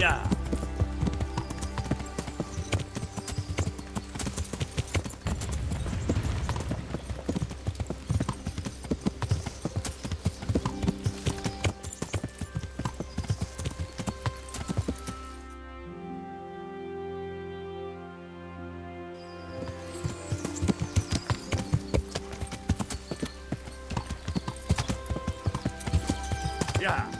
Yeah. Yeah.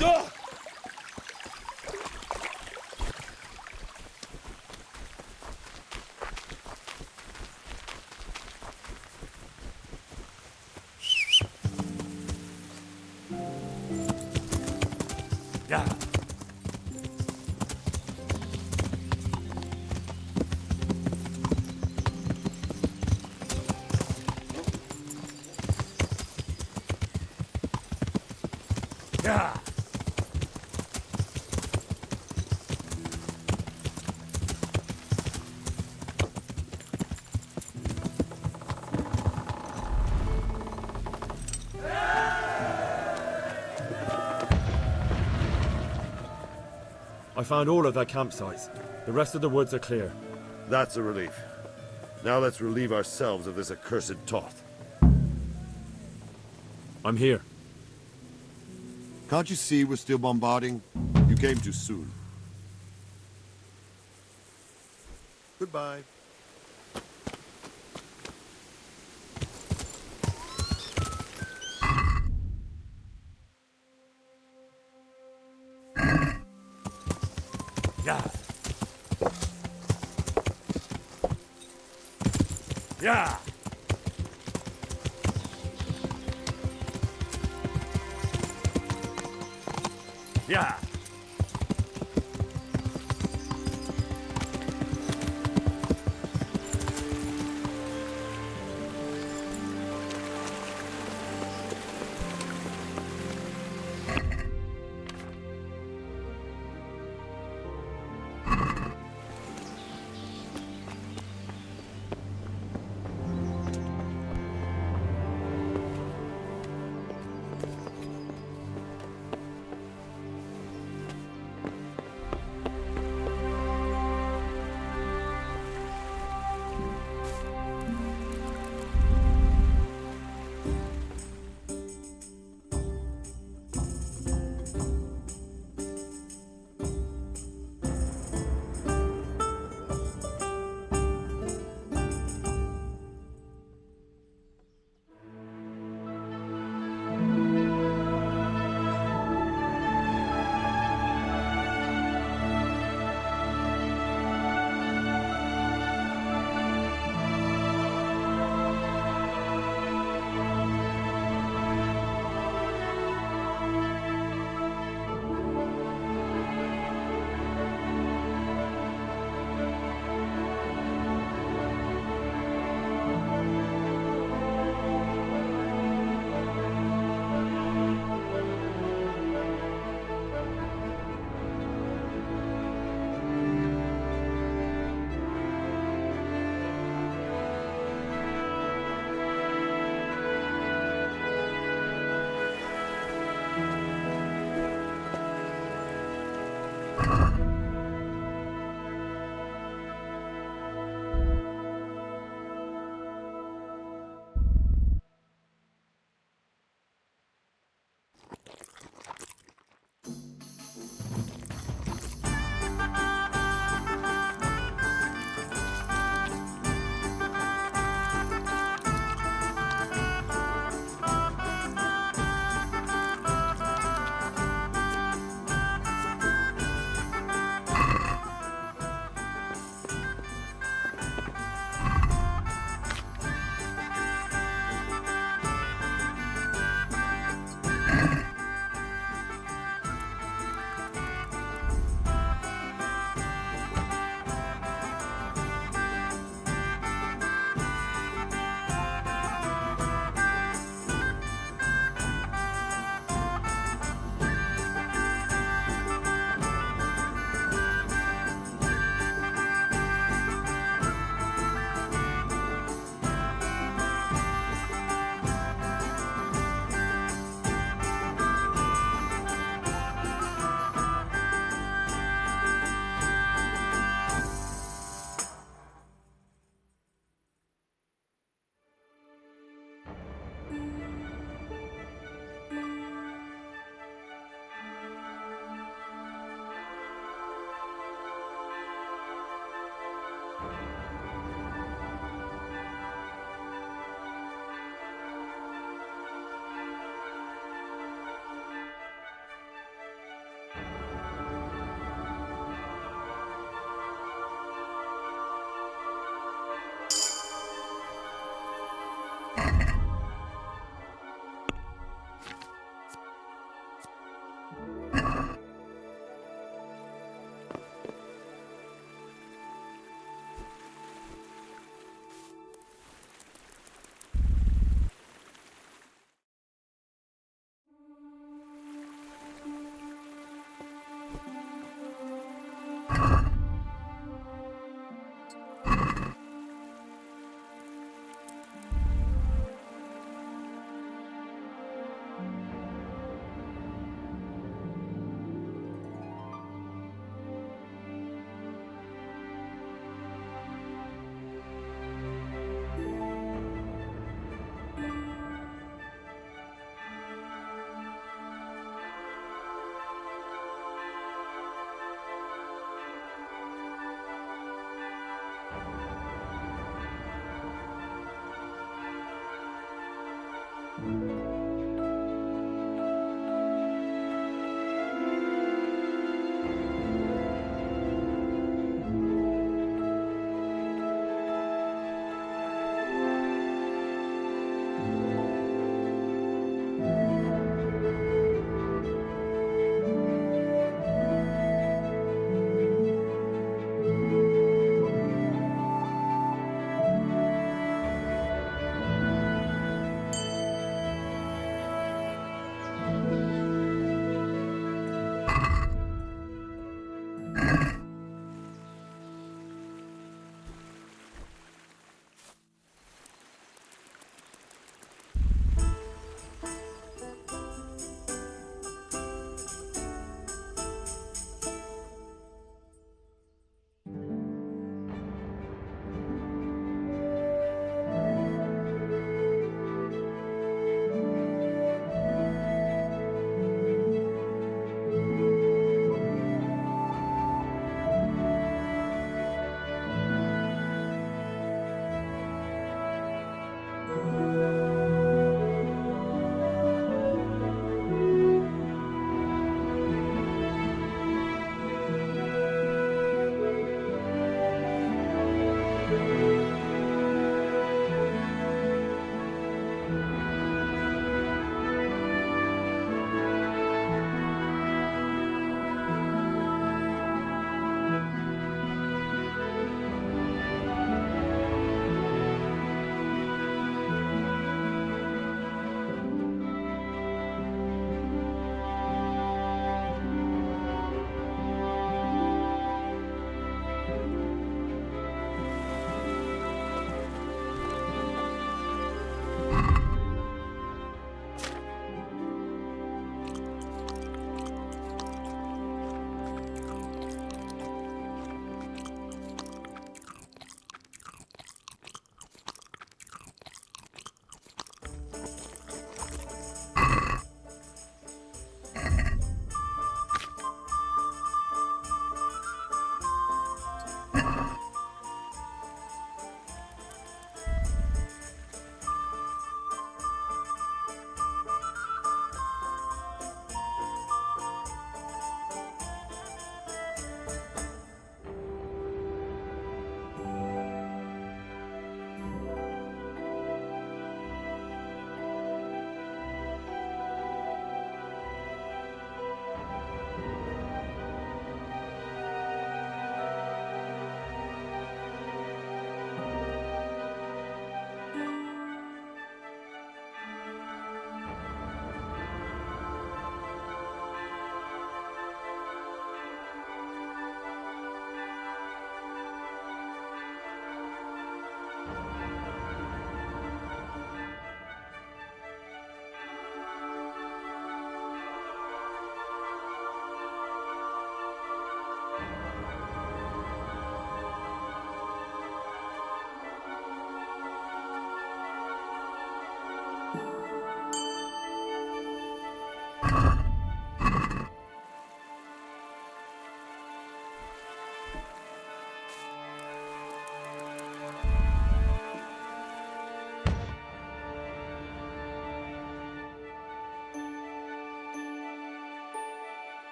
Duh! Yeah. Yeah. I found all of their campsites. The rest of the woods are clear. That's a relief. Now let's relieve ourselves of this accursed Toth. I'm here. Can't you see we're still bombarding? You came too soon. Goodbye. Yeah. Yeah. Yeah.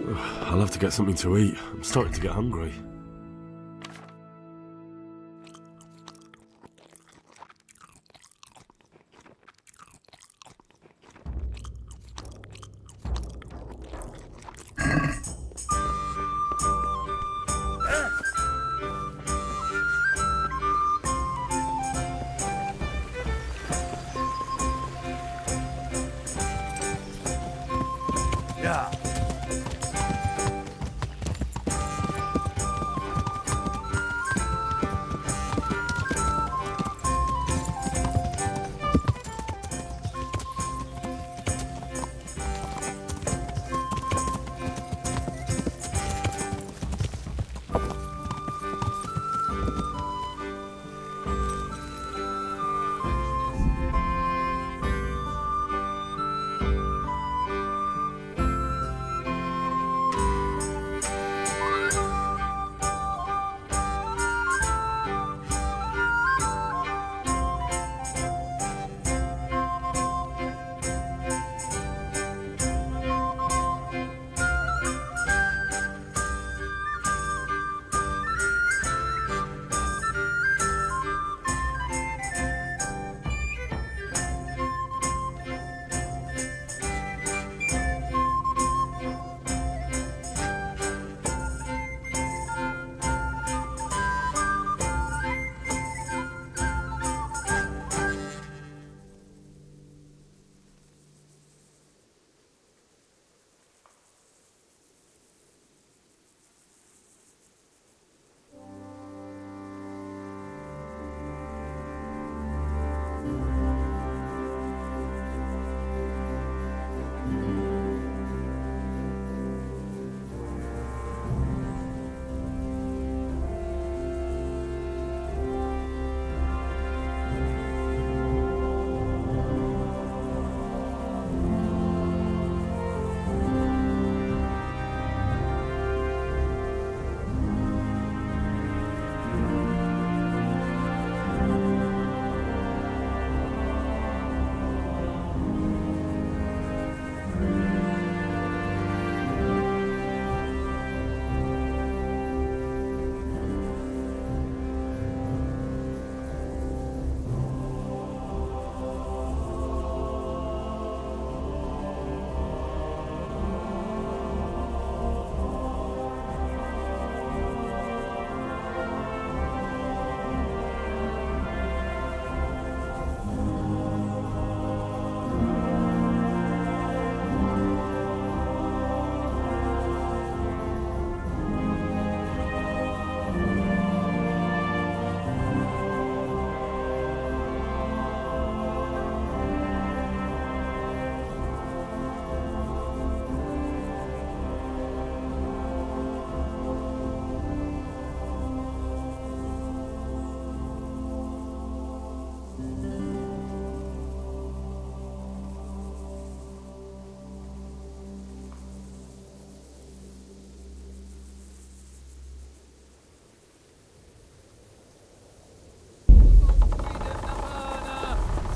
I'll have to get something to eat. I'm starting to get hungry. Yeah.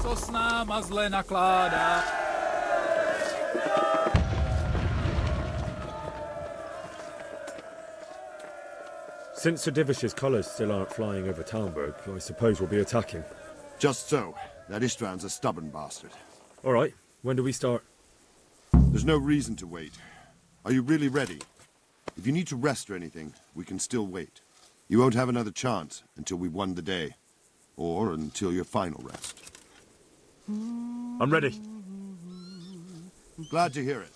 Sosna mazle nakládá. Since Sir Divish's colours still aren't flying over Talmberg, I suppose we'll be attacking. Just so. That István's a stubborn bastard. All right, when do we start? There's no reason to wait. Are you really ready? If you need to rest or anything, we can still wait. You won't have another chance until we've won the day. Or until your final rest. I'm ready. Glad to hear it.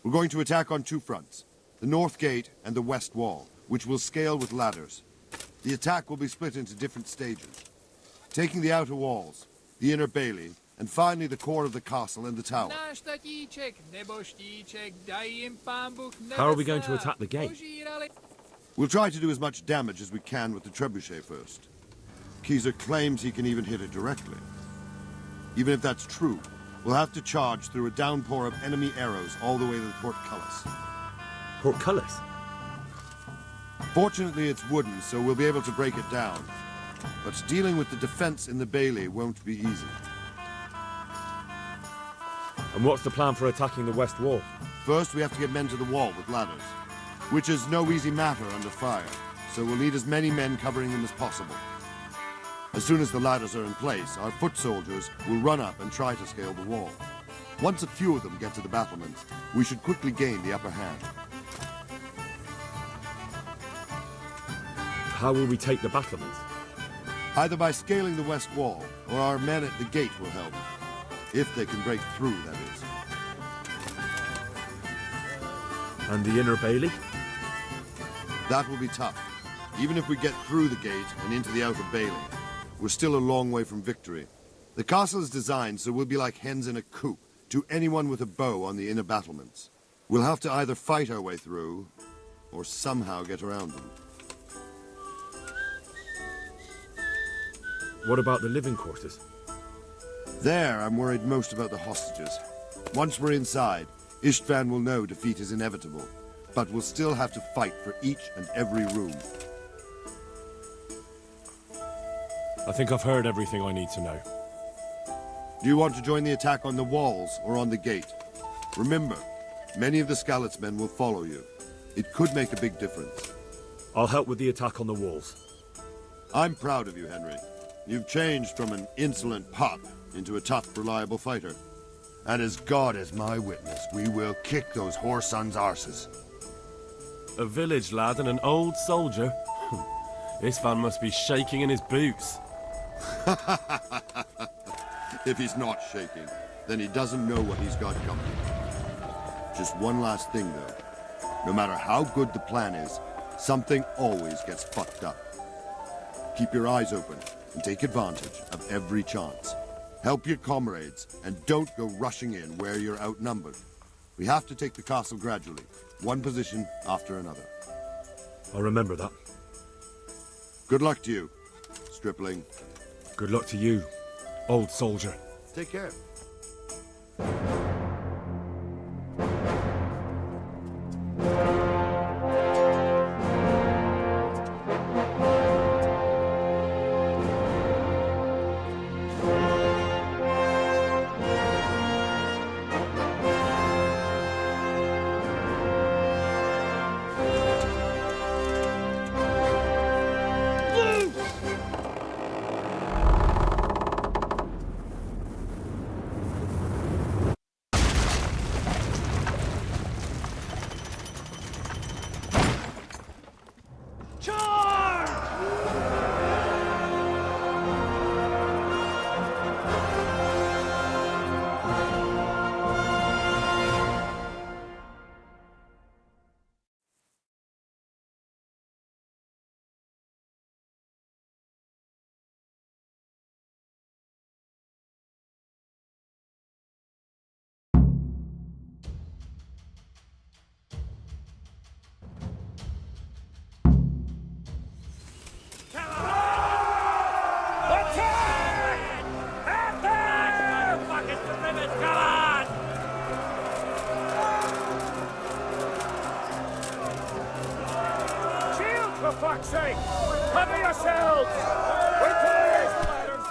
We're going to attack on two fronts. The north gate and the west wall, which will scale with ladders. The attack will be split into different stages. Taking the outer walls, the inner bailey, and finally the core of the castle and the tower. How are we going to attack the gate? We'll try to do as much damage as we can with the trebuchet first. Keyser claims he can even hit it directly. Even if that's true, we'll have to charge through a downpour of enemy arrows all the way to the portcullis. Portcullis? Fortunately, it's wooden, so we'll be able to break it down. But dealing with the defense in the bailey won't be easy. And what's the plan for attacking the west wall? First, we have to get men to the wall with ladders, which is no easy matter under fire, so we'll need as many men covering them as possible. As soon as the ladders are in place, our foot soldiers will run up and try to scale the wall. Once a few of them get to the battlements, we should quickly gain the upper hand. How will we take the battlements? Either by scaling the west wall, or our men at the gate will help. If they can break through, that is. And the inner bailey? That will be tough. Even if we get through the gate and into the outer bailey, we're still a long way from victory. The castle is designed so we'll be like hens in a coop to anyone with a bow on the inner battlements. We'll have to either fight our way through, or somehow get around them. What about the living quarters? There, I'm worried most about the hostages. Once we're inside, Istvan will know defeat is inevitable, but we'll still have to fight for each and every room. I think I've heard everything I need to know. Do you want to join the attack on the walls or on the gate? Remember, many of the Skalitz men will follow you. It could make a big difference. I'll help with the attack on the walls. I'm proud of you, Henry. You've changed from an insolent pup into a tough, reliable fighter. And as God is my witness, we will kick those whore sons' arses. A village lad and an old soldier? This man must be shaking in his boots. If he's not shaking, then he doesn't know what he's got coming. Just one last thing, though. No matter how good the plan is, something always gets fucked up. Keep your eyes open and take advantage of every chance. Help your comrades, and don't go rushing in where you're outnumbered. We have to take the castle gradually, one position after another. I'll remember that. Good luck to you, stripling. Good luck to you, old soldier. Take care. For fuck's sake! Cover yourselves! Wait till I raise the ladders!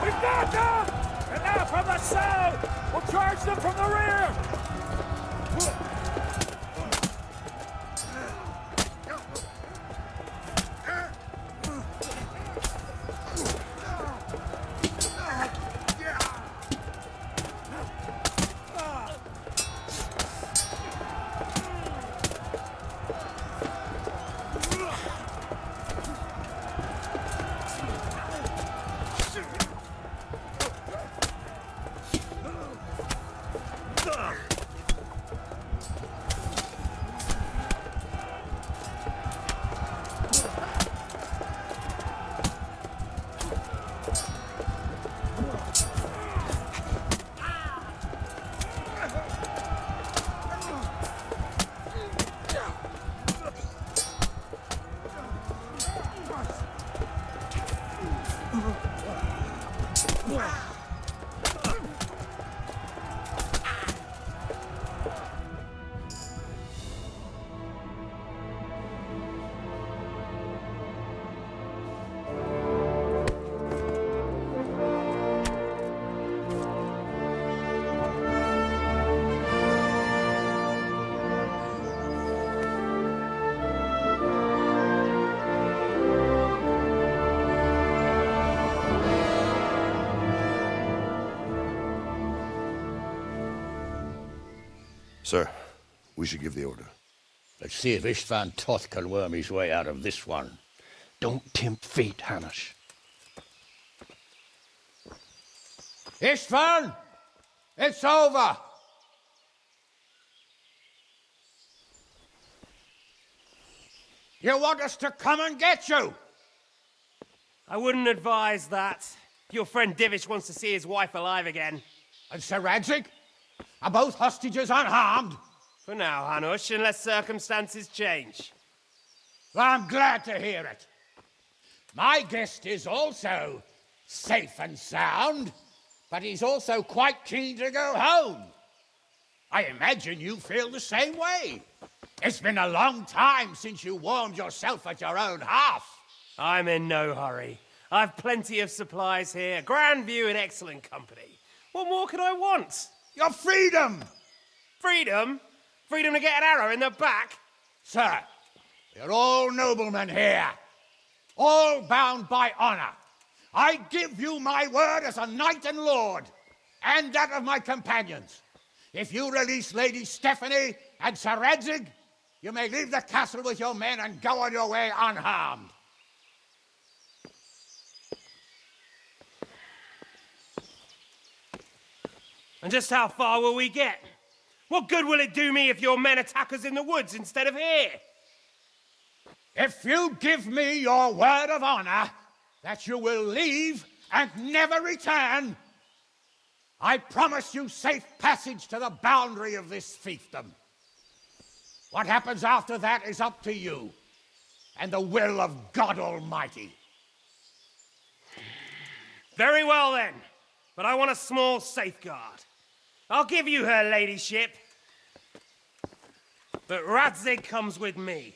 We've got them! And now from the south! We'll charge them from the rear! Sir, we should give the order. Let's see if Istvan Toth can worm his way out of this one. Don't tempt fate, Hanush. Istvan! It's over! You want us to come and get you? I wouldn't advise that. Your friend Divish wants to see his wife alive again. And Sir Radzig? Are both hostages unharmed? For now, Hanush, unless circumstances change. Well, I'm glad to hear it. My guest is also safe and sound, but he's also quite keen to go home. I imagine you feel the same way. It's been a long time since you warmed yourself at your own hearth. I'm in no hurry. I've plenty of supplies here, grand view and excellent company. What more could I want? Your freedom! Freedom? Freedom to get an arrow in the back? Sir, you're all noblemen here, all bound by honor. I give you my word as a knight and lord, and that of my companions. If you release Lady Stephanie and Sir Radzig, you may leave the castle with your men and go on your way unharmed. And just how far will we get? What good will it do me if your men attack us in the woods instead of here? If you give me your word of honor that you will leave and never return, I promise you safe passage to the boundary of this fiefdom. What happens after that is up to you and the will of God Almighty. Very well then, but I want a small safeguard. I'll give you her ladyship, but Radzig comes with me.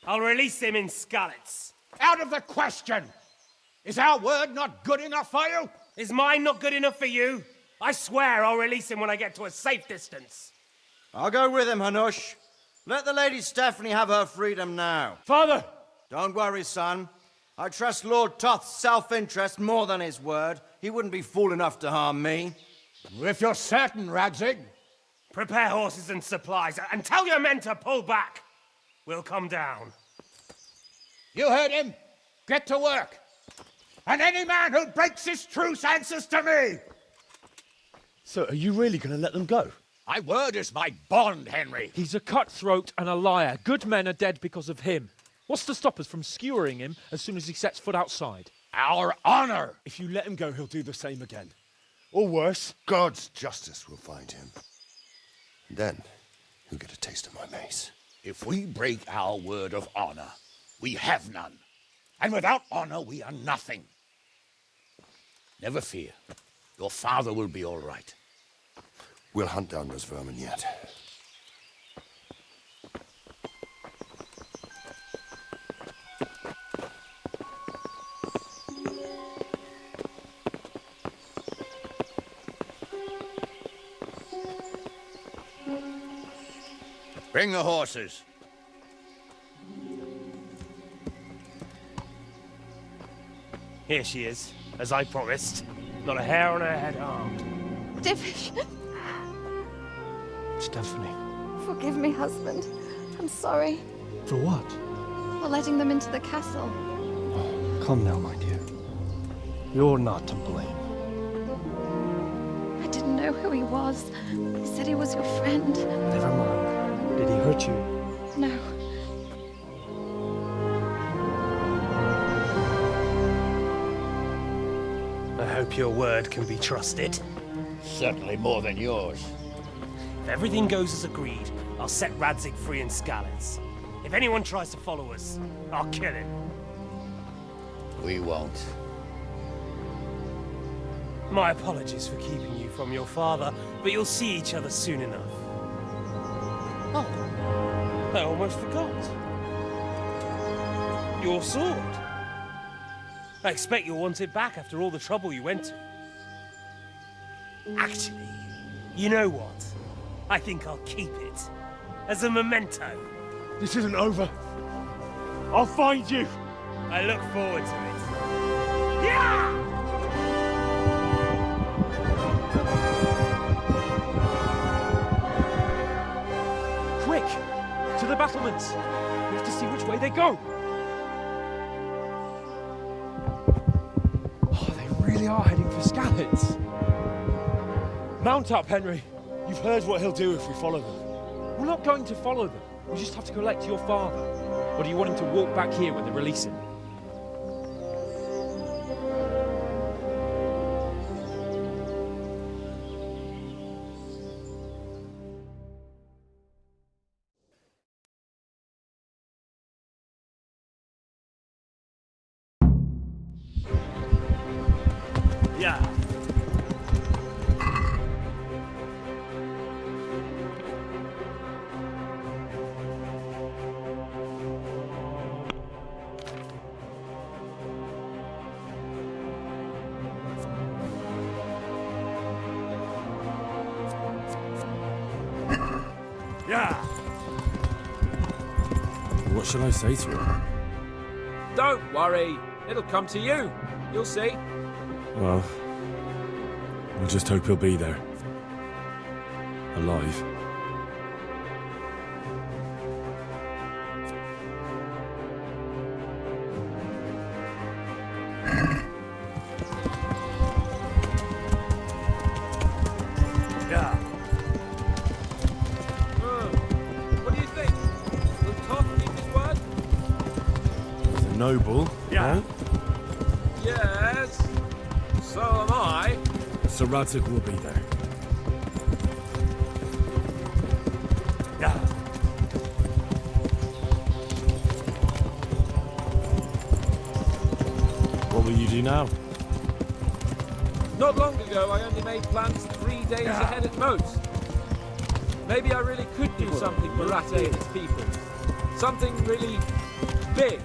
I'll release him in Skalitz. Out of the question! Is our word not good enough for you? Is mine not good enough for you? I swear I'll release him when I get to a safe distance. I'll go with him, Hanush. Let the Lady Stephanie have her freedom now. Father! Don't worry, son. I trust Lord Toth's self-interest more than his word. He wouldn't be fool enough to harm me. If you're certain, Radzig, Prepare horses and supplies, and tell your men to pull back. We'll come down. You heard him. Get to work. And any man who breaks this truce answers to me. So, are you really going to let them go? My word is my bond, Henry. He's a cutthroat and a liar. Good men are dead because of him. What's to stop us from skewering him as soon as he sets foot outside? Our honor. If you let him go, he'll do the same again. Or worse. God's justice will find him. Then he'll get a taste of my mace. If we break our word of honor, we have none. And without honor, we are nothing. Never fear. Your father will be all right. We'll hunt down those vermin yet. Bring the horses. Here she is, as I promised. Not a hair on her head harmed. Divish, Stephanie. forgive me, husband. I'm sorry For what? for letting them into the castle. Come now, my dear. You're not to blame. I didn't know who he was. He said he was your friend. Never mind. Did he hurt you? No. I hope your word can be trusted. Certainly more than yours. If everything goes as agreed, I'll set Radzig free in Skalitz. If anyone tries to follow us, I'll kill him. We won't. My apologies for keeping you from your father, but you'll see each other soon enough. Oh, I almost forgot. Your sword. I expect you'll want it back after all the trouble you went to. Actually, you know what? I think I'll keep it. As a memento. This isn't over. I'll find you. I look forward to it. Yeah! Quick! To the battlements! We have to see which way they go! Oh, they really are heading for Skalitz. Mount up, Henry. You've heard what he'll do if we follow them. We're not going to follow them. We just have to collect your father. Or do you want him to walk back here when they release him? Yeah. Yeah. What should I say to her? Don't worry. It'll come to you. You'll see. Well, we'll just hope he'll be there. Alive. Yeah. What do you think? Will Todd keep his word? He's a noble. Yeah. No? Yes. So am I. Sir Radzig will be there. Yeah. What will you do now? Not long ago, I only made plans 3 days ahead at most. Maybe I really could do something for Rattay and its people. Something really big.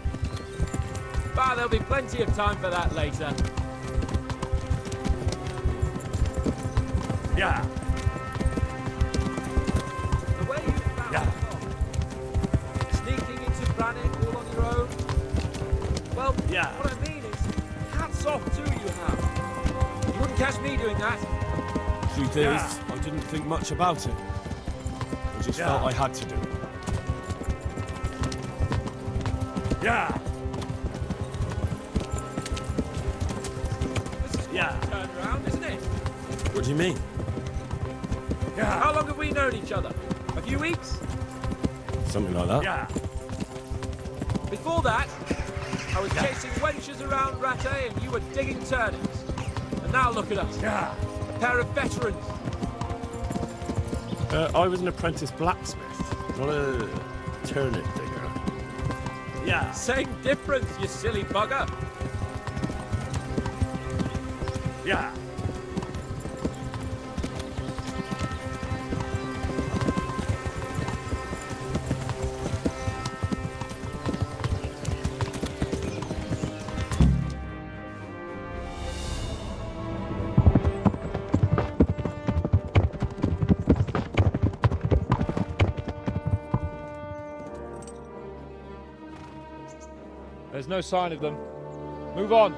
But there'll be plenty of time for that later. Yeah. The way you found Yeah. sneaking into Brannick all on your own. Well, Yeah. what I mean is, hats off to you, Hal. You wouldn't catch me doing that. Truth Yeah. is, I didn't think much about it. just felt I had to do it. Yeah. This is quite a turnaround, isn't it? What do you mean? Yeah. How long have we known each other? A few weeks? Something like that. Yeah. Before that, I was chasing wenches around Rattay and you were digging turnips. And now look at us. Yeah. A pair of veterans. I was an apprentice blacksmith, not a turnip digger. Yeah. Same difference, you silly bugger. Yeah. There's no sign of them. Move on.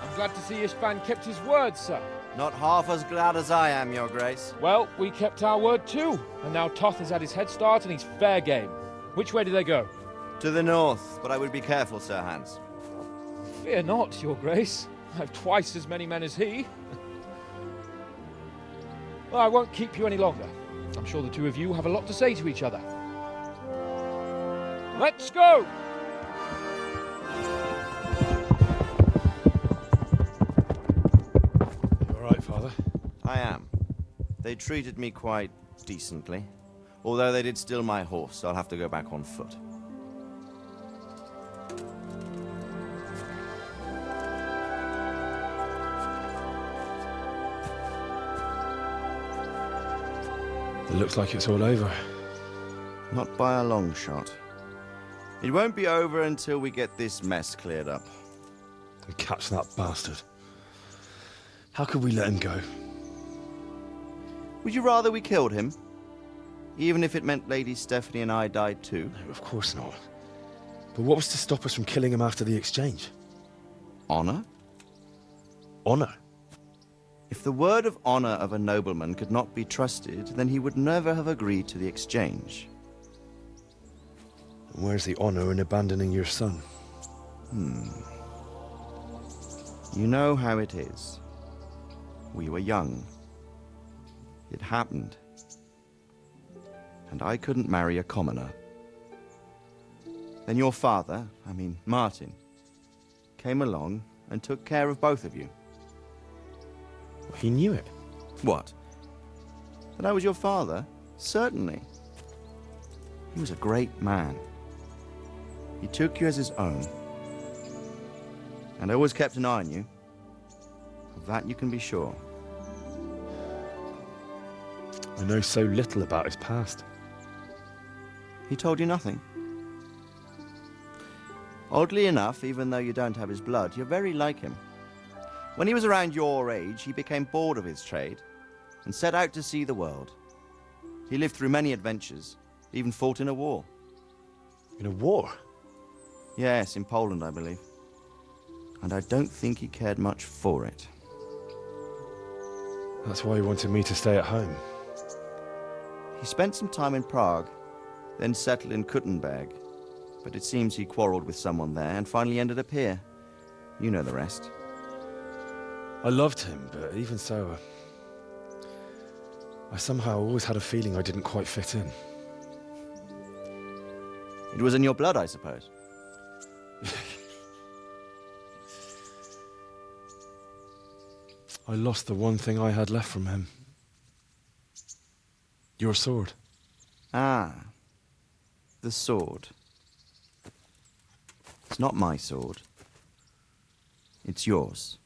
I'm glad to see Ishban kept his word, sir. Not half as glad as I am, Your Grace. Well, we kept our word too. And now Toth has had his head start and he's fair game. Which way do they go? To the north, but I would be careful, Sir Hans. Fear not, Your Grace. I have twice as many men as he. Well, I won't keep you any longer. I'm sure the two of you have a lot to say to each other. Let's go! I am. They treated me quite decently. Although they did steal my horse, so I'll have to go back on foot. It looks like it's all over. Not by a long shot. It won't be over until we get this mess cleared up. And catch that bastard. How could we let him go? Would you rather we killed him? Even if it meant Lady Stephanie and I died too? No, of course not. But what was to stop us from killing him after the exchange? Honor? Honor? If the word of honor of a nobleman could not be trusted, then he would never have agreed to the exchange. And where's the honor in abandoning your son? You know how it is. We were young. It happened. And I couldn't marry a commoner. Then your father, Martin, came along and took care of both of you. He knew it. What? That I was your father? Certainly. He was a great man. He took you as his own. And always kept an eye on you. Of that you can be sure. I know so little about his past. He told you nothing? Oddly enough, even though you don't have his blood, you're very like him. When he was around your age, he became bored of his trade and set out to see the world. He lived through many adventures, even fought in a war. In a war? Yes, in Poland, I believe. And I don't think he cared much for it. That's why he wanted me to stay at home. He spent some time in Prague, then settled in Kuttenberg. But it seems he quarreled with someone there and finally ended up here. You know the rest. I loved him, but even so, I somehow always had a feeling I didn't quite fit in. It was in your blood, I suppose. I lost the one thing I had left from him. Your sword. Ah. The sword. It's not my sword. It's yours.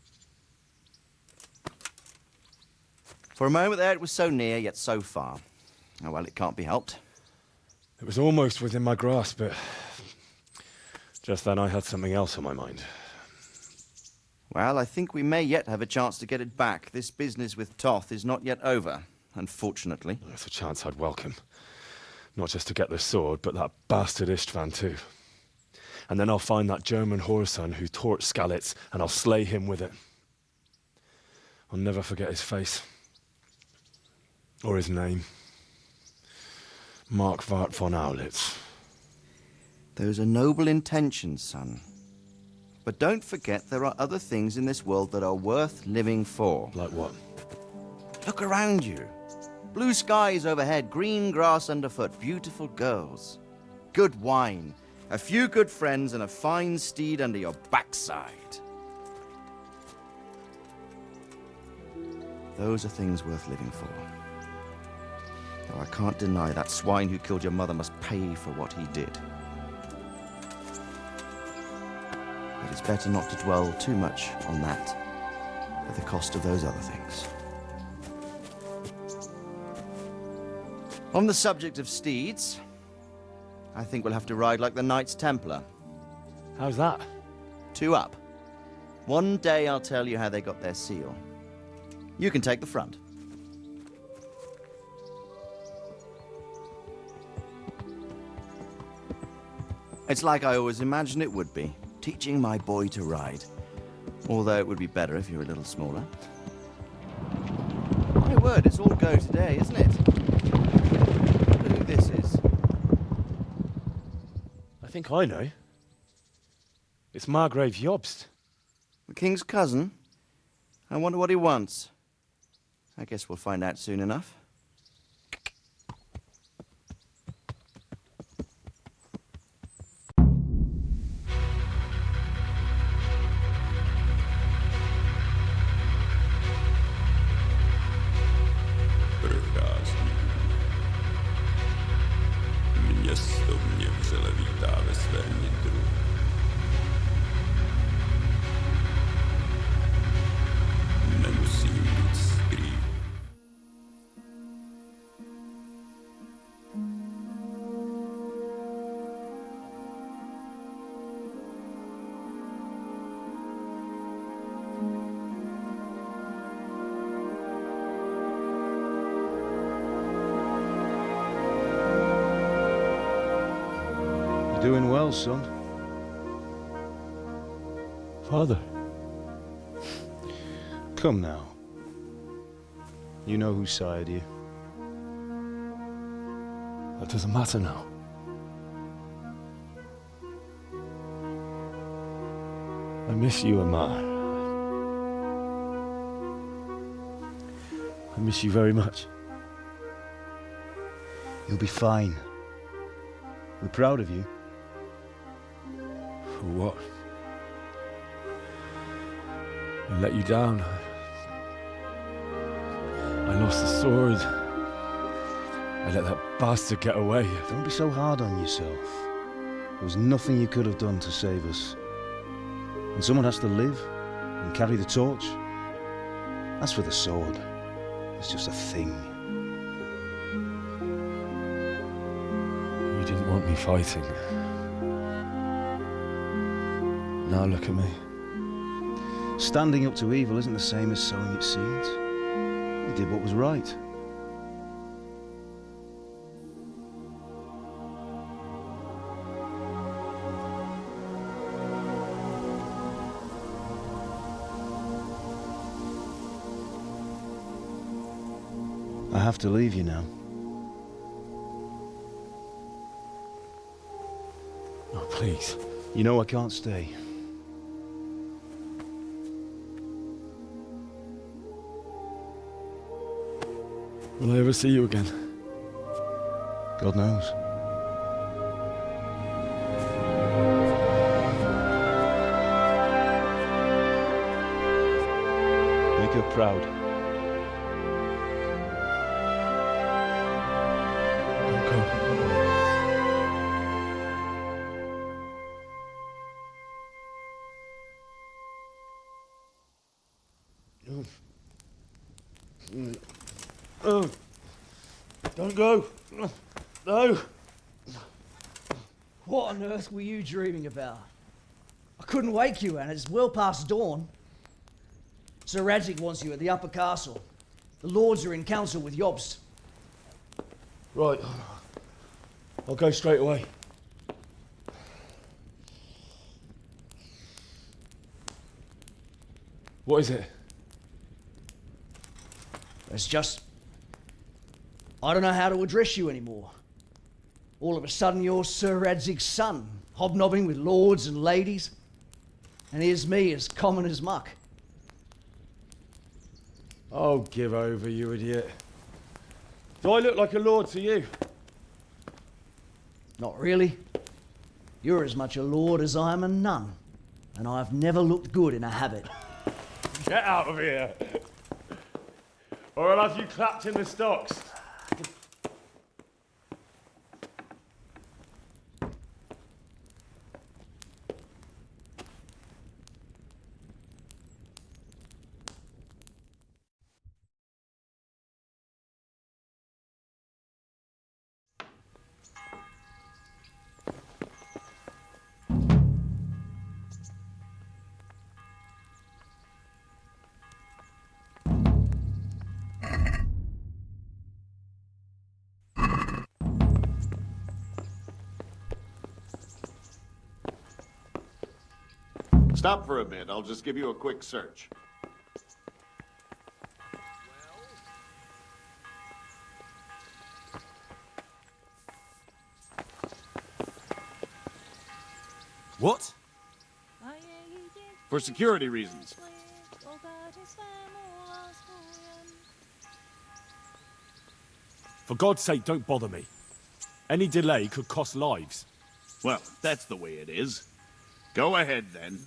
For a moment there, it was so near, yet so far. Oh, well, it can't be helped. It was almost within my grasp, but just then I had something else on my mind. Well, I think we may yet have a chance to get it back. This business with Toth is not yet over, unfortunately. That's a chance I'd welcome. Not just to get the sword, but that bastard Istvan too. And then I'll find that German whoreson who torched Skalitz, and I'll slay him with it. I'll never forget his face. Or his name. Markwart von Aulitz. Those are noble intentions, son. But don't forget there are other things in this world that are worth living for. Like what? Look around you. Blue skies overhead, green grass underfoot, beautiful girls. Good wine, a few good friends, and a fine steed under your backside. Those are things worth living for. Though I can't deny that swine who killed your mother must pay for what he did. But it's better not to dwell too much on that at the cost of those other things. On the subject of steeds, I think we'll have to ride like the Knights Templar. How's that? 2 up. One day I'll tell you how they got their seal. You can take the front. It's like I always imagined it would be, teaching my boy to ride. Although it would be better if you were a little smaller. My word, it's all go today, isn't it? I wonder who this is. I think I know. It's Margrave Jobst. The king's cousin? I wonder what he wants. I guess we'll find out soon enough. Město mě vřele vítá ve svém nitru. Nemusím nic skrývat. Doing well, son. Father. Come now. You know who sired you. That doesn't matter now. I miss you, Amar. I miss you very much. You'll be fine. We're proud of you. For what? I let you down. I lost the sword. I let that bastard get away. Don't be so hard on yourself. There was nothing you could have done to save us. And someone has to live and carry the torch. As for the sword, it's just a thing. You didn't want me fighting. Now look at me. Standing up to evil isn't the same as sowing its seeds. You did what was right. I have to leave you now. Oh, please. You know I can't stay. Will I ever see you again? God knows. Make her proud. Don't go. Don't go. No. What on earth were you dreaming about? I couldn't wake you, and it's well past dawn. Sir Radzig wants you at the upper castle. The lords are in council with Jobst. Right. I'll go straight away. What is it? It's just... I don't know how to address you anymore. All of a sudden you're Sir Radzig's son, hobnobbing with lords and ladies. And here's me, as common as muck. Oh, give over, you idiot. Do I look like a lord to you? Not really. You're as much a lord as I am a nun. And I've never looked good in a habit. Get out of here! Or I'll have you clapped in the stocks. Stop for a bit. I'll just give you a quick search. What? For security reasons. For God's sake, don't bother me. Any delay could cost lives. Well, if that's the way it is. Go ahead, then.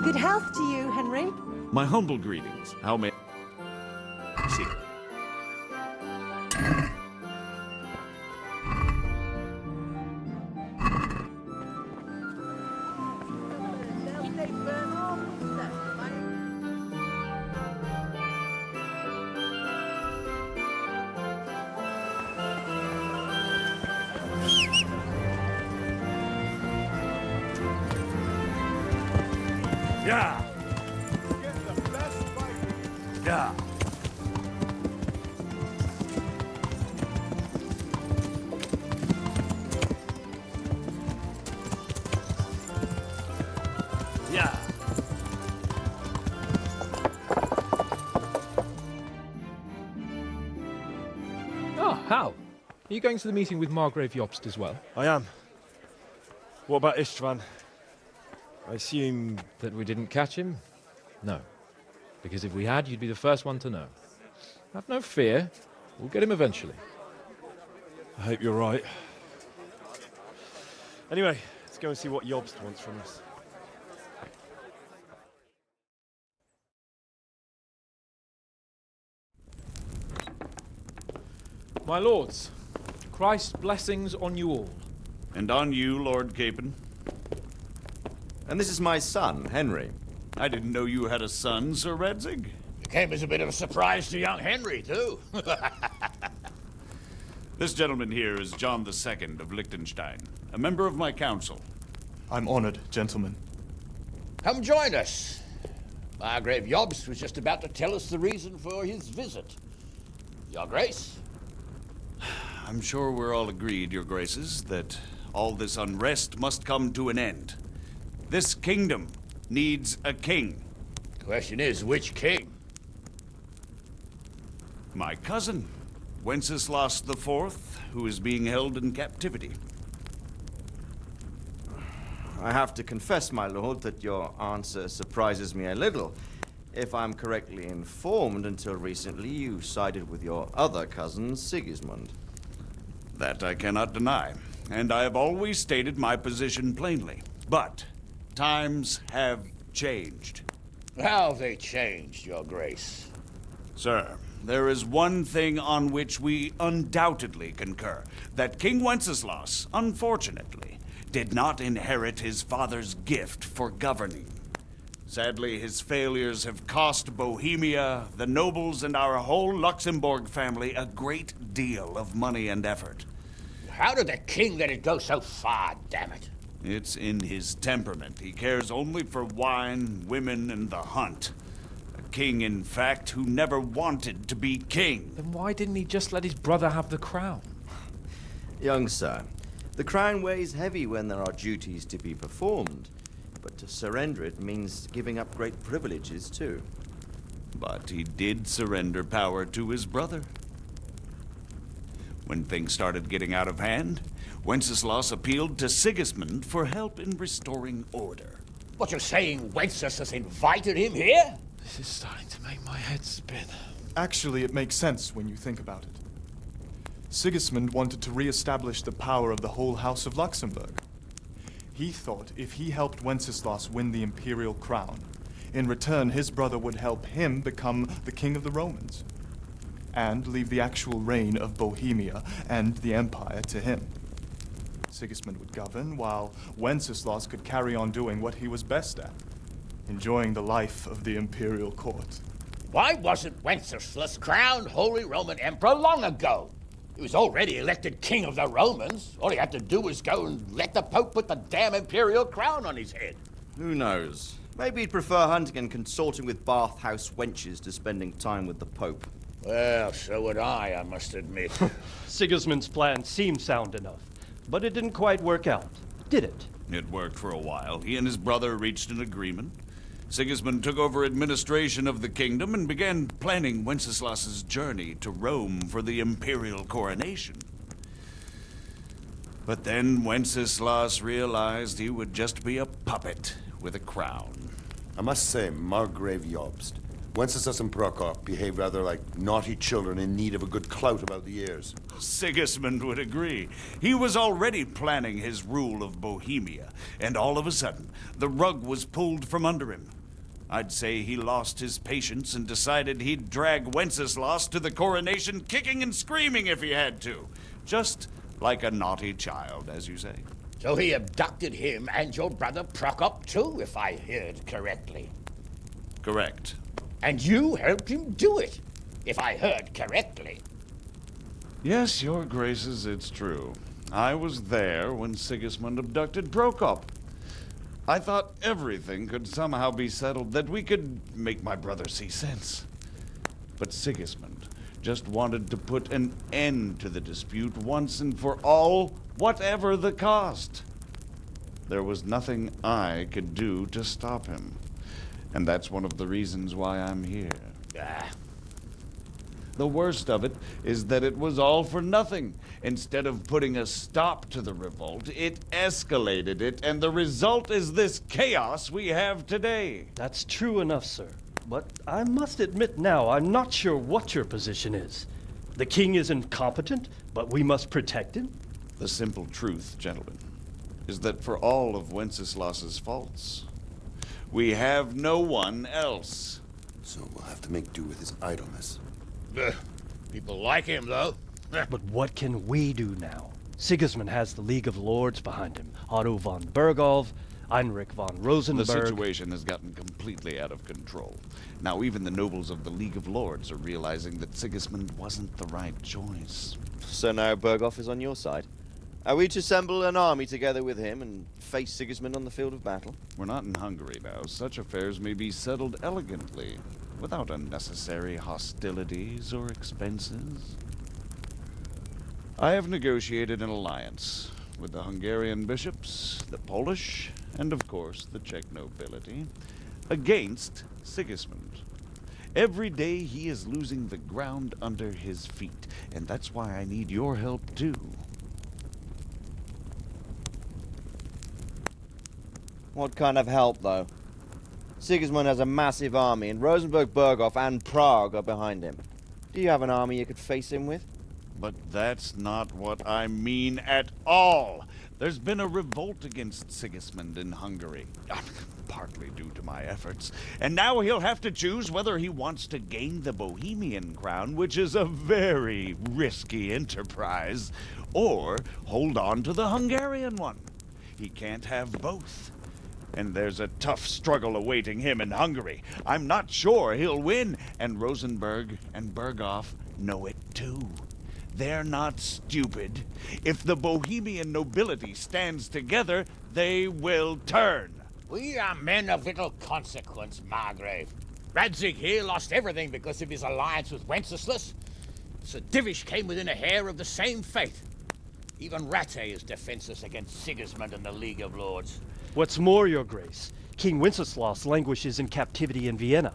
Good health to you, Henry. My humble greetings. How may... See. Yeah! Yeah! Yeah! Oh, Hal. Are you going to the meeting with Margrave Jobst as well? I am. What about Istvan? I assume... That we didn't catch him? No. Because if we had, you'd be the first one to know. Have no fear. We'll get him eventually. I hope you're right. Anyway, let's go and see what Jobst wants from us. My lords, Christ's blessings on you all. And on you, Lord Capon. And this is my son, Henry. I didn't know you had a son, Sir Redzig. It came as a bit of a surprise to young Henry, too. This gentleman here is John II of Liechtenstein, a member of my council. I'm honored, gentlemen. Come join us. Margrave Jobst was just about to tell us the reason for his visit. Your Grace? I'm sure we're all agreed, Your Graces, that all this unrest must come to an end. This kingdom needs a king. The question is, which king? My cousin, Wenceslas IV, who is being held in captivity. I have to confess, my lord, that your answer surprises me a little. If I'm correctly informed, until recently you sided with your other cousin, Sigismund. That I cannot deny, and I have always stated my position plainly. But times have changed. How have they changed, Your Grace? Sir, there is one thing on which we undoubtedly concur. That King Wenceslas, unfortunately, did not inherit his father's gift for governing. Sadly, his failures have cost Bohemia, the nobles, and our whole Luxembourg family a great deal of money and effort. How did the king let it go so far, damn it? It's in his temperament. He cares only for wine, women, and the hunt. A king, in fact, who never wanted to be king. Then why didn't he just let his brother have the crown? Young sir, the crown weighs heavy when there are duties to be performed. But to surrender it means giving up great privileges, too. But he did surrender power to his brother. When things started getting out of hand, Wenceslas appealed to Sigismund for help in restoring order. What, you're saying Wenceslas invited him here? This is starting to make my head spin. Actually, it makes sense when you think about it. Sigismund wanted to re-establish the power of the whole House of Luxembourg. He thought if he helped Wenceslas win the imperial crown, in return his brother would help him become the king of the Romans, and leave the actual reign of Bohemia and the empire to him. Sigismund would govern, while Wenceslas could carry on doing what he was best at, enjoying the life of the imperial court. Why wasn't Wenceslas crowned Holy Roman Emperor long ago? He was already elected king of the Romans. All he had to do was go and let the Pope put the damn imperial crown on his head. Who knows? Maybe he'd prefer hunting and consorting with bathhouse wenches to spending time with the Pope. Well, so would I must admit. Sigismund's plan seemed sound enough, but it didn't quite work out, did it? It worked for a while. He and his brother reached an agreement. Sigismund took over administration of the kingdom and began planning Wenceslas's journey to Rome for the imperial coronation. But then Wenceslas realized he would just be a puppet with a crown. I must say, Margrave Jobst, Wenceslas and Prokop behave rather like naughty children in need of a good clout about the ears. Sigismund would agree. He was already planning his rule of Bohemia, and all of a sudden, the rug was pulled from under him. I'd say he lost his patience and decided he'd drag Wenceslas to the coronation kicking and screaming if he had to. Just like a naughty child, as you say. So he abducted him and your brother Prokop too, if I heard correctly. Correct. And you helped him do it, if I heard correctly. Yes, Your Graces, it's true. I was there when Sigismund abducted Prokop. I thought everything could somehow be settled, that we could make my brother see sense. But Sigismund just wanted to put an end to the dispute once and for all, whatever the cost. There was nothing I could do to stop him. And that's one of the reasons why I'm here. The worst of it is that it was all for nothing. Instead of putting a stop to the revolt, it escalated it, and the result is this chaos we have today. That's true enough, sir. But I must admit now, I'm not sure what your position is. The king is incompetent, but we must protect him? The simple truth, gentlemen, is that for all of Wenceslas's faults, we have no one else. So we'll have to make do with his idleness. People like him, though. But what can we do now? Sigismund has the League of Lords behind him. Otto von Bergov, Heinrich von Rosenberg. The situation has gotten completely out of control. Now even the nobles of the League of Lords are realizing that Sigismund wasn't the right choice. So now Bergov is on your side. Are we to assemble an army together with him and face Sigismund on the field of battle? We're not in Hungary now. Such affairs may be settled elegantly, without unnecessary hostilities or expenses. I have negotiated an alliance with the Hungarian bishops, the Polish, and of course the Czech nobility, against Sigismund. Every day he is losing the ground under his feet, and that's why I need your help too. What kind of help, though? Sigismund has a massive army, and Rosenberg, Berghof, and Prague are behind him. Do you have an army you could face him with? But that's not what I mean at all. There's been a revolt against Sigismund in Hungary, partly due to my efforts, and now he'll have to choose whether he wants to gain the Bohemian crown, which is a very risky enterprise, or hold on to the Hungarian one. He can't have both. And there's a tough struggle awaiting him in Hungary. I'm not sure he'll win, and Rosenberg and Berghof know it too. They're not stupid. If the Bohemian nobility stands together, they will turn. We are men of little consequence, Margrave. Radzig here lost everything because of his alliance with Wenceslas. Sir Divish came within a hair of the same fate. Even Rattay is defenseless against Sigismund and the League of Lords. What's more, Your Grace, King Wenceslas languishes in captivity in Vienna.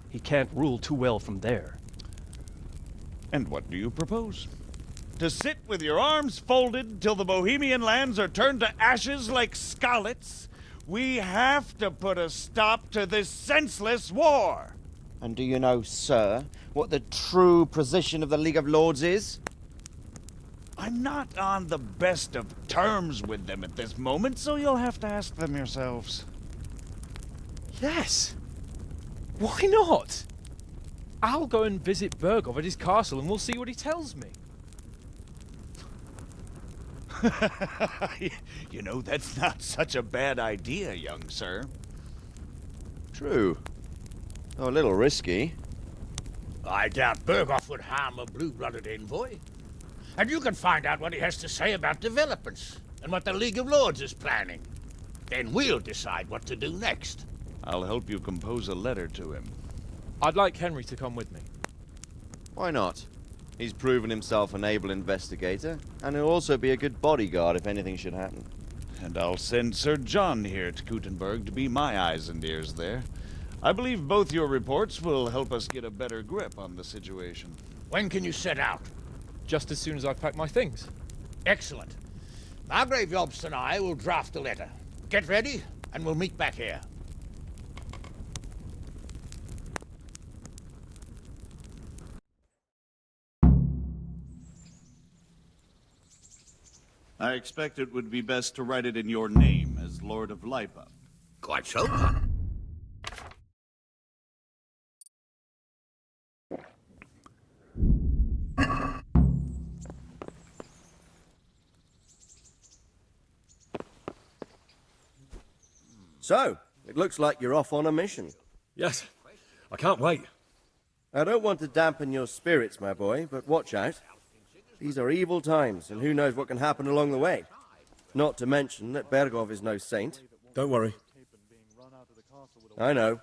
He can't rule too well from there. And what do you propose? To sit with your arms folded till the Bohemian lands are turned to ashes like scarlets? We have to put a stop to this senseless war! And do you know, sir, what the true position of the League of Lords is? I'm not on the best of terms with them at this moment, so you'll have to ask them yourselves. Yes. Why not? I'll go and visit Bergov at his castle and we'll see what he tells me. You know, that's not such a bad idea, young sir. True. Though a little risky. I doubt Berghof would harm a blue-blooded envoy. And you can find out what he has to say about developments and what the League of Lords is planning. Then we'll decide what to do next. I'll help you compose a letter to him. I'd like Henry to come with me. Why not? He's proven himself an able investigator, and he'll also be a good bodyguard if anything should happen. And I'll send Sir John here to Kuttenberg to be my eyes and ears there. I believe both your reports will help us get a better grip on the situation. When can you set out? Just as soon as I've packed my things. Excellent. Margrave Jobst and I will draft a letter. Get ready, and we'll meet back here. I expect it would be best to write it in your name as Lord of Lipa. Quite so. So, it looks like you're off on a mission. Yes, I can't wait. I don't want to dampen your spirits, my boy, but watch out. These are evil times, and who knows what can happen along the way. Not to mention that Bergov is no saint. Don't worry. I know.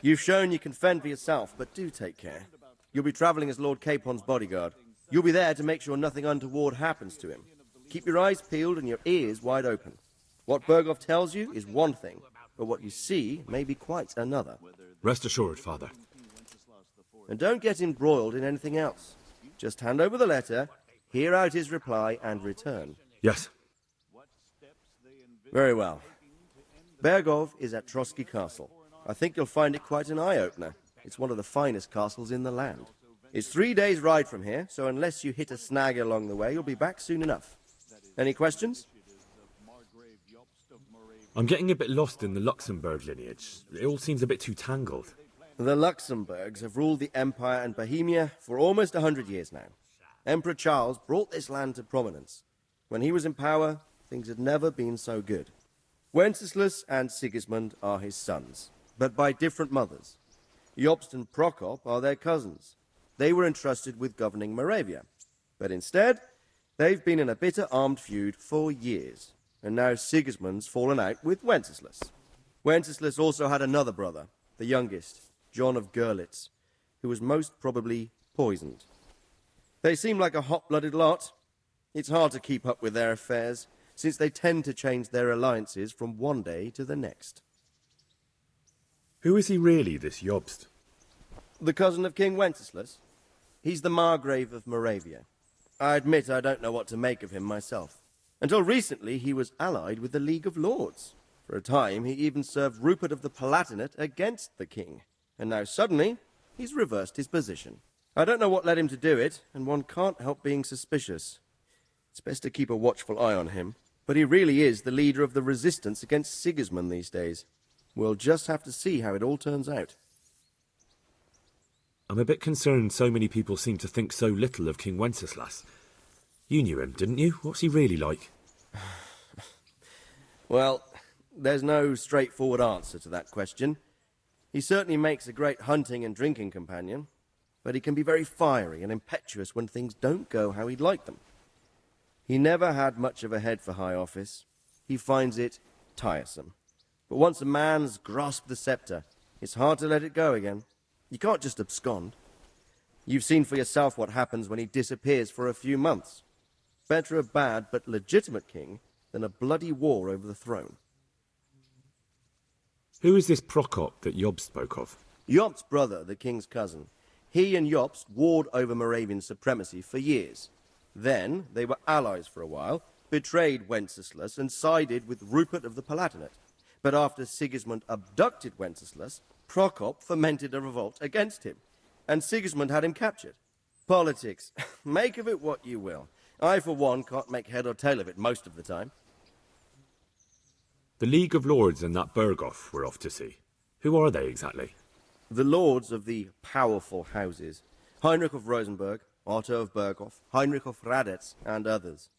You've shown you can fend for yourself, but do take care. You'll be traveling as Lord Capon's bodyguard. You'll be there to make sure nothing untoward happens to him. Keep your eyes peeled and your ears wide open. What Bergov tells you is one thing, but what you see may be quite another. Rest assured, Father. And don't get embroiled in anything else. Just hand over the letter, hear out his reply, and return. Yes. Very well. Bergov is at Trotsky Castle. I think you'll find it quite an eye-opener. It's one of the finest castles in the land. It's 3 days' ride from here, so unless you hit a snag along the way, you'll be back soon enough. Any questions? I'm getting a bit lost in the Luxembourg lineage. It all seems a bit too tangled. The Luxembourgs have ruled the Empire and Bohemia for almost 100 years now. Emperor Charles brought this land to prominence. When he was in power, things had never been so good. Wenceslas and Sigismund are his sons, but by different mothers. Jobst and Prokop are their cousins. They were entrusted with governing Moravia. But instead, they've been in a bitter armed feud for years, and now Sigismund's fallen out with Wenceslas. Wenceslas also had another brother, the youngest, John of Görlitz, who was most probably poisoned. They seem like a hot-blooded lot. It's hard to keep up with their affairs, since they tend to change their alliances from one day to the next. Who is he really, this Jobst? The cousin of King Wenceslas. He's the Margrave of Moravia. I admit I don't know what to make of him myself. Until recently, he was allied with the League of Lords. For a time, he even served Rupert of the Palatinate against the king. And now suddenly, he's reversed his position. I don't know what led him to do it, and one can't help being suspicious. It's best to keep a watchful eye on him. But he really is the leader of the resistance against Sigismund these days. We'll just have to see how it all turns out. I'm a bit concerned so many people seem to think so little of King Wenceslas. You knew him, didn't you? What's he really like? Well, there's no straightforward answer to that question. He certainly makes a great hunting and drinking companion, but he can be very fiery and impetuous when things don't go how he'd like them. He never had much of a head for high office. He finds it tiresome. But once a man's grasped the scepter, it's hard to let it go again. You can't just abscond. You've seen for yourself what happens when he disappears for a few months. Better a bad but legitimate king than a bloody war over the throne. Who is this Prokop that Jobst spoke of? Jobst's brother, the king's cousin. He and Jobst warred over Moravian supremacy for years. Then they were allies for a while, betrayed Wenceslas and sided with Rupert of the Palatinate. But after Sigismund abducted Wenceslas, Prokop fomented a revolt against him, and Sigismund had him captured. Politics. Make of it what you will. I, for one, can't make head or tail of it most of the time. The League of Lords and that Berghoff we're off to see. Who are they exactly? The lords of the powerful houses. Heinrich of Rosenberg, Otto of Berghoff, Heinrich of Radetz, and others.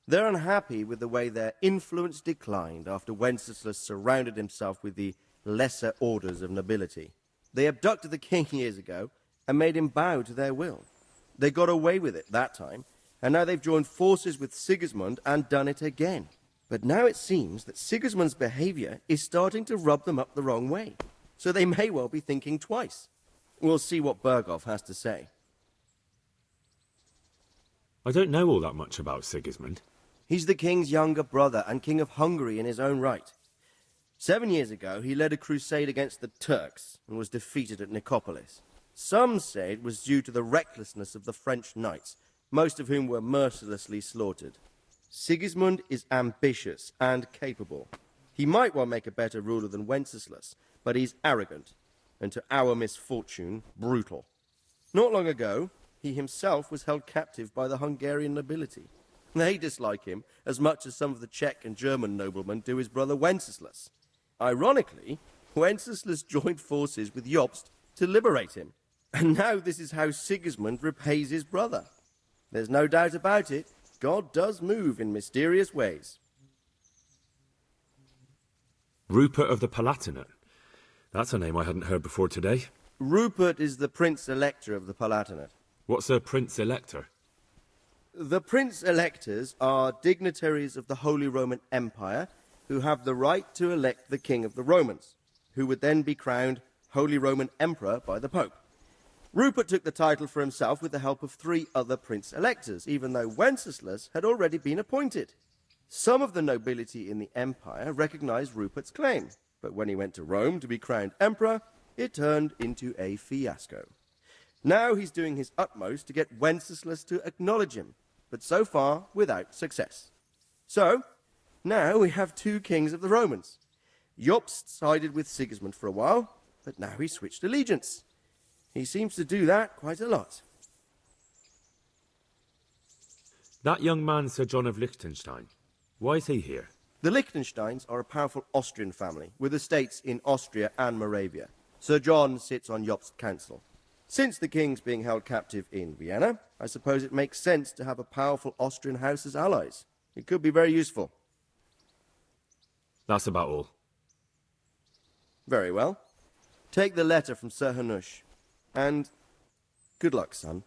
They're unhappy with the way their influence declined after Wenceslas surrounded himself with the lesser orders of nobility. They abducted the king years ago and made him bow to their will. They got away with it that time, and now they've joined forces with Sigismund and done it again. But now it seems that Sigismund's behavior is starting to rub them up the wrong way, so they may well be thinking twice. We'll see what Berghoff has to say. I don't know all that much about Sigismund. He's the king's younger brother and king of Hungary in his own right. 7 years ago, he led a crusade against the Turks and was defeated at Nicopolis. Some say it was due to the recklessness of the French knights, most of whom were mercilessly slaughtered. Sigismund is ambitious and capable. He might well make a better ruler than Wenceslas, but he's arrogant, and to our misfortune, brutal. Not long ago, he himself was held captive by the Hungarian nobility. They dislike him as much as some of the Czech and German noblemen do his brother Wenceslas. Ironically, Wenceslas joined forces with Jobst to liberate him. And now this is how Sigismund repays his brother. There's no doubt about it, God does move in mysterious ways. Rupert of the Palatinate. That's a name I hadn't heard before today. Rupert is the Prince-Elector of the Palatinate. What's a Prince-Elector? The Prince-Electors are dignitaries of the Holy Roman Empire who have the right to elect the King of the Romans, who would then be crowned Holy Roman Emperor by the Pope. Rupert took the title for himself with the help of 3 other Prince-Electors, even though Wenceslas had already been appointed. Some of the nobility in the empire recognized Rupert's claim, but when he went to Rome to be crowned emperor, it turned into a fiasco. Now he's doing his utmost to get Wenceslas to acknowledge him, but so far without success. So, now we have 2 kings of the Romans. Jobst sided with Sigismund for a while, but now he's switched allegiance. He seems to do that quite a lot. That young man, Sir John of Liechtenstein. Why is he here? The Liechtensteins are a powerful Austrian family with estates in Austria and Moravia. Sir John sits on Jobst's council. Since the king's being held captive in Vienna, I suppose it makes sense to have a powerful Austrian house as allies. It could be very useful. That's about all. Very well. Take the letter from Sir Hanush. And good luck, son.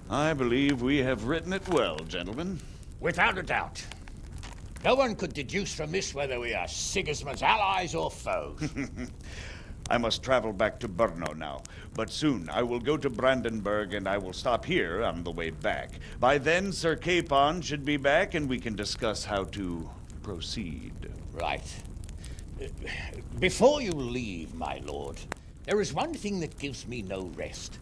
I believe we have written it well, gentlemen. Without a doubt. No one could deduce from this whether we are Sigismund's allies or foes. I must travel back to Brno now, but soon I will go to Brandenburg and I will stop here on the way back. By then, Sir Capon should be back and we can discuss how to proceed. Right. Before you leave, my lord, there is one thing that gives me no rest.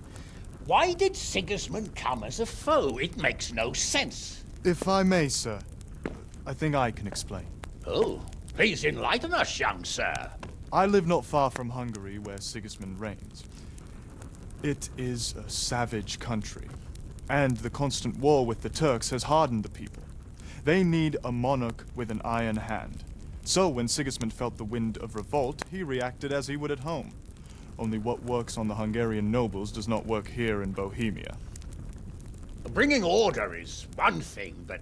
Why did Sigismund come as a foe? It makes no sense. If I may, sir, I think I can explain. Oh, please enlighten us, young sir. I live not far from Hungary, where Sigismund reigns. It is a savage country, and the constant war with the Turks has hardened the people. They need a monarch with an iron hand. So when Sigismund felt the wind of revolt, he reacted as he would at home. Only what works on the Hungarian nobles does not work here in Bohemia. Bringing order is one thing, but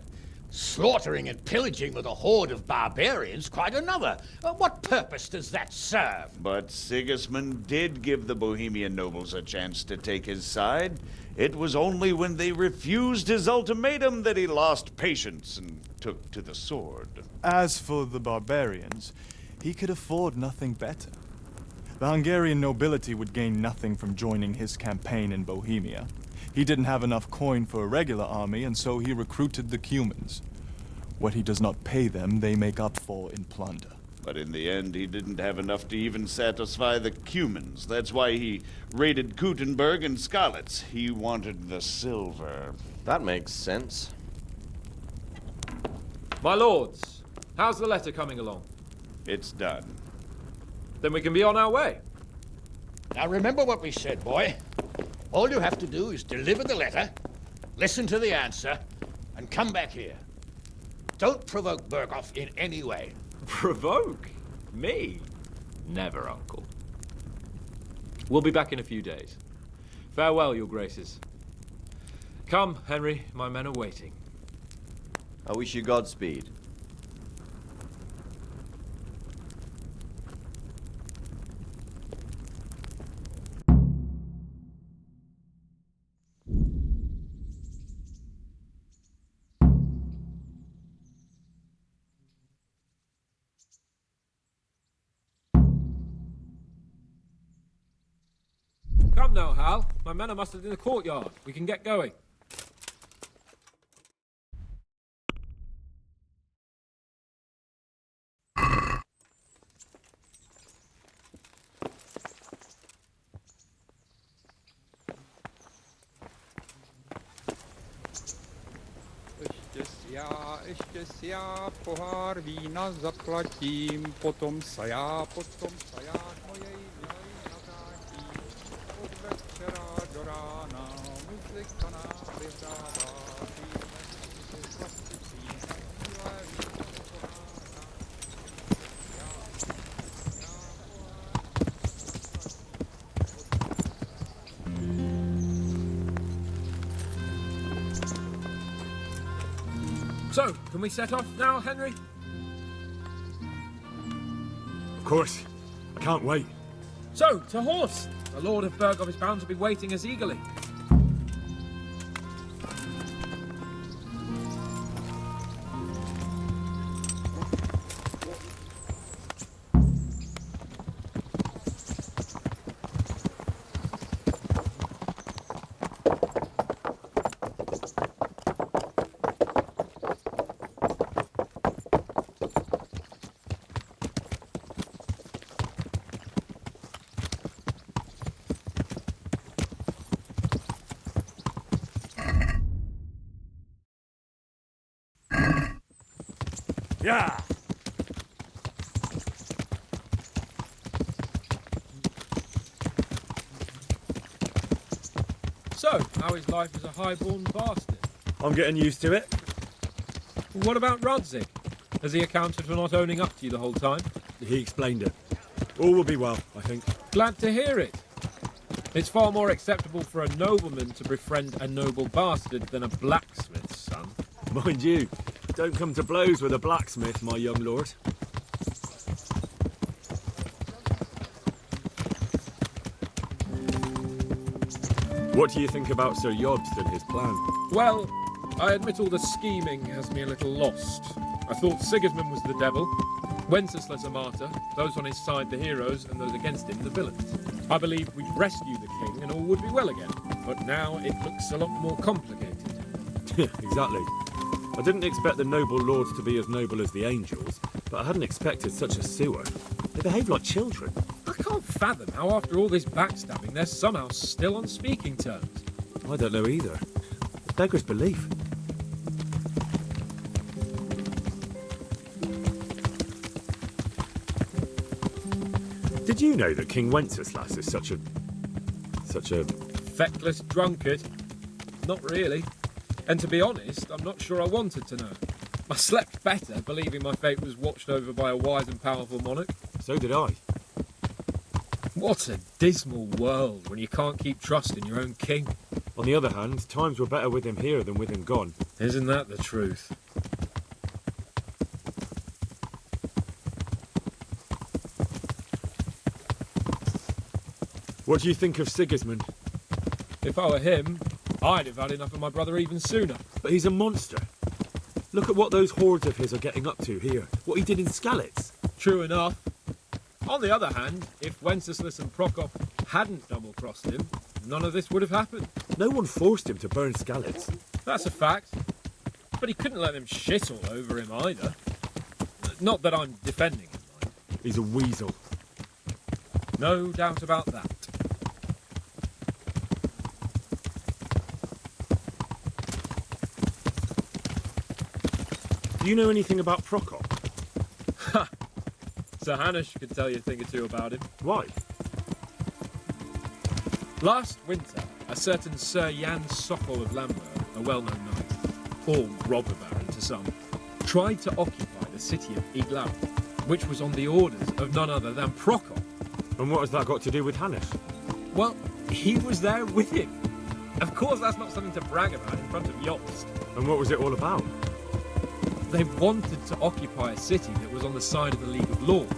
slaughtering and pillaging with a horde of barbarians quite another. What purpose does that serve? But Sigismund did give the Bohemian nobles a chance to take his side. It was only when they refused his ultimatum that he lost patience and took to the sword. As for the barbarians, he could afford nothing better. The Hungarian nobility would gain nothing from joining his campaign in Bohemia. He didn't have enough coin for a regular army, and so he recruited the Cumans. What he does not pay them, they make up for in plunder. But in the end, he didn't have enough to even satisfy the Cumans. That's why he raided Kuttenberg and Skalitz. He wanted the silver. That makes sense. My lords, how's the letter coming along? It's done. Then we can be on our way. Now remember what we said, boy. All you have to do is deliver the letter, listen to the answer, and come back here. Don't provoke Berghoff in any way. Provoke? Me? Never, Uncle. We'll be back in a few days. Farewell, your graces. Come, Henry, my men are waiting. I wish you Godspeed. Come now, Hal. My men are mustered in the courtyard. We can get going. Ještě já pohár vína zaplatím, potom se já mojej milej natáčí. Od večera do rána muzika nám vyhrává, píme si klasicí, bílé víno So, can we set off now, Henry? Of course. I can't wait. So, to horse! The Lord of Berghoff is bound to be waiting as eagerly. Yeah! So, how is life as a highborn bastard? I'm getting used to it. What about Rodzig? Has he accounted for not owning up to you the whole time? He explained it. All will be well, I think. Glad to hear it. It's far more acceptable for a nobleman to befriend a noble bastard than a blacksmith's son. Mind you, don't come to blows with a blacksmith, my young lord. What do you think about Sir Jobst and his plan? Well, I admit all the scheming has me a little lost. I thought Sigismund was the devil, Wenceslas a martyr, those on his side the heroes, and those against him the villains. I believed we'd rescue the king and all would be well again, but now it looks a lot more complicated. Exactly. I didn't expect the noble lords to be as noble as the angels, but I hadn't expected such a sewer. They behave like children. I can't fathom how after all this backstabbing they're somehow still on speaking terms. I don't know either. It beggars belief. Did you know that King Wenceslas is such a... feckless drunkard? Not really. And to be honest, I'm not sure I wanted to know. I slept better believing my fate was watched over by a wise and powerful monarch. So did I. What a dismal world when you can't keep trust in your own king. On the other hand, times were better with him here than with him gone. Isn't that the truth? What do you think of Sigismund? If I were him, I'd have had enough of my brother even sooner. But he's a monster. Look at what those hordes of his are getting up to here. What he did in Skalitz. True enough. On the other hand, if Wenceslas and Prokop hadn't double-crossed him, none of this would have happened. No one forced him to burn Skalitz. That's a fact. But he couldn't let them shit all over him either. Not that I'm defending him, mind. He's a weasel. No doubt about that. Do you know anything about Prokop? Ha! Sir Hanush could tell you a thing or two about him. Why? Last winter, a certain Sir Jan Sokol of Lamberg, a well-known knight, or robber baron to some, tried to occupy the city of Iglau, which was on the orders of none other than Prokop. And what has that got to do with Hanush? Well, he was there with him. Of course, that's not something to brag about in front of Jobst. And what was it all about? They wanted to occupy a city that was on the side of the League of Lords,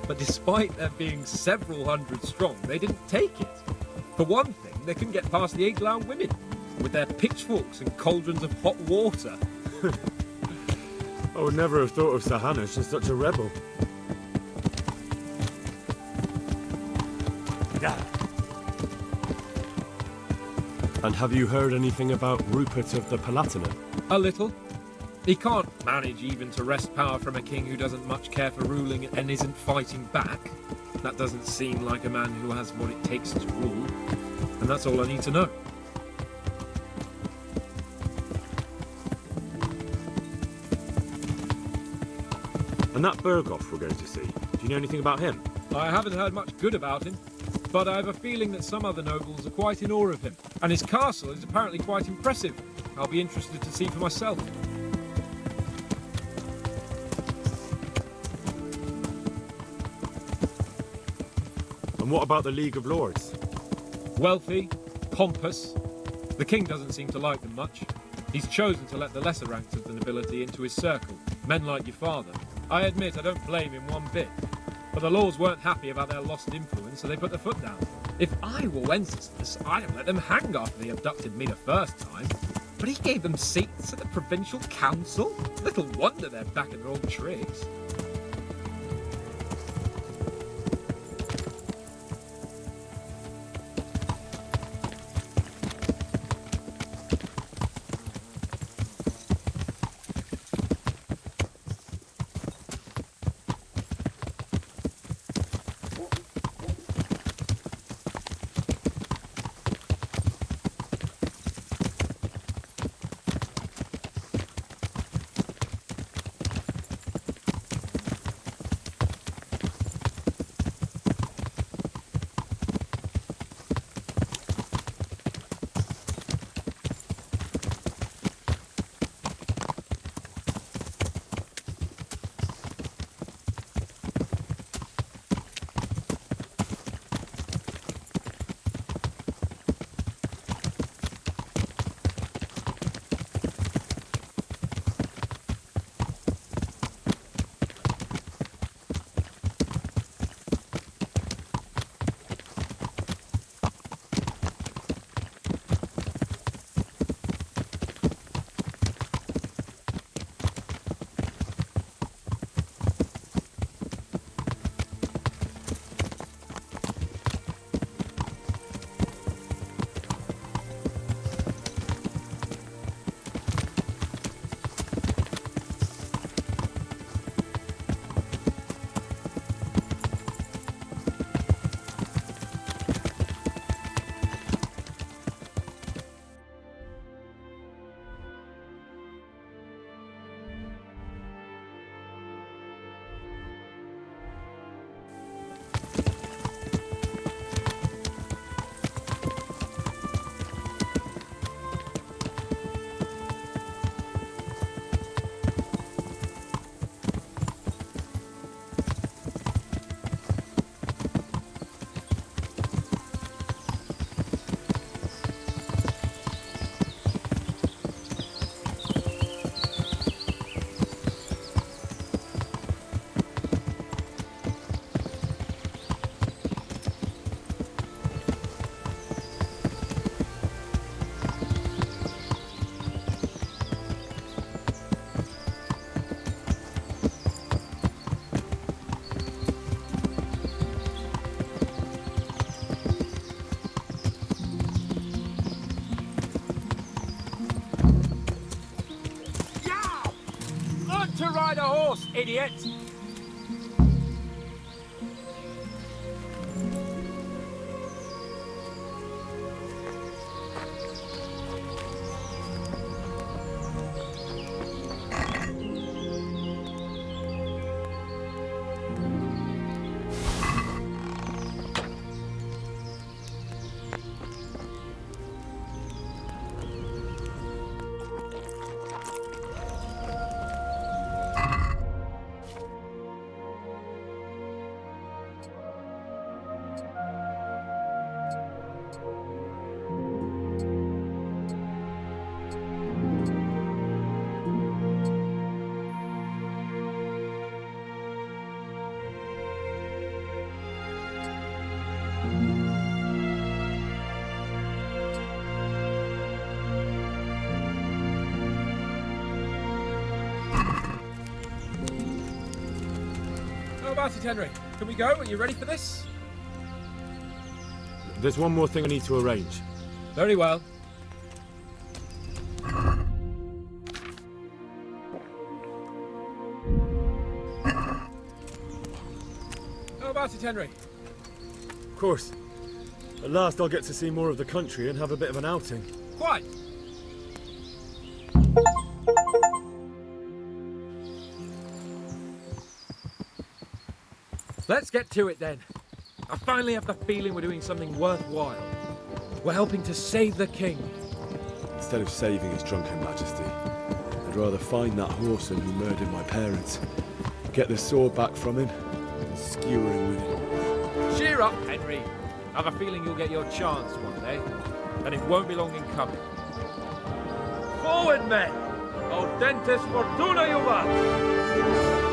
but despite there being several hundred strong, they didn't take it. For one thing, they couldn't get past the Iglau women, with their pitchforks and cauldrons of hot water. I would never have thought of Sir Hanush as such a rebel. And have you heard anything about Rupert of the Palatinate? A little. He can't manage even to wrest power from a king who doesn't much care for ruling and isn't fighting back. That doesn't seem like a man who has what it takes to rule. And that's all I need to know. And that Berghoff we're going to see, do you know anything about him? I haven't heard much good about him, but I have a feeling that some other nobles are quite in awe of him. And his castle is apparently quite impressive. I'll be interested to see for myself. And what about the League of Lords? Wealthy, pompous. The king doesn't seem to like them much. He's chosen to let the lesser ranks of the nobility into his circle, men like your father. I admit I don't blame him one bit. But the lords weren't happy about their lost influence, so they put their foot down. If I were Wenceslas, I'd have let them hang after they abducted me the first time. But he gave them seats at the provincial council? Little wonder they're back in their old tricks. horse, idiot! How about it, Henry? Can we go? Are you ready for this? There's one more thing I need to arrange. Very well. How about it, Henry? Of course. At last I'll get to see more of the country and have a bit of an outing. Quite. Let's get to it then. I finally have the feeling we're doing something worthwhile. We're helping to save the king. Instead of saving his drunken majesty, I'd rather find that whoreson who murdered my parents, get the sword back from him, and skewer him with it. Cheer up, Henry. I have a feeling you'll get your chance one day, and it won't be long in coming. Forward, men! Audentes fortuna juvat!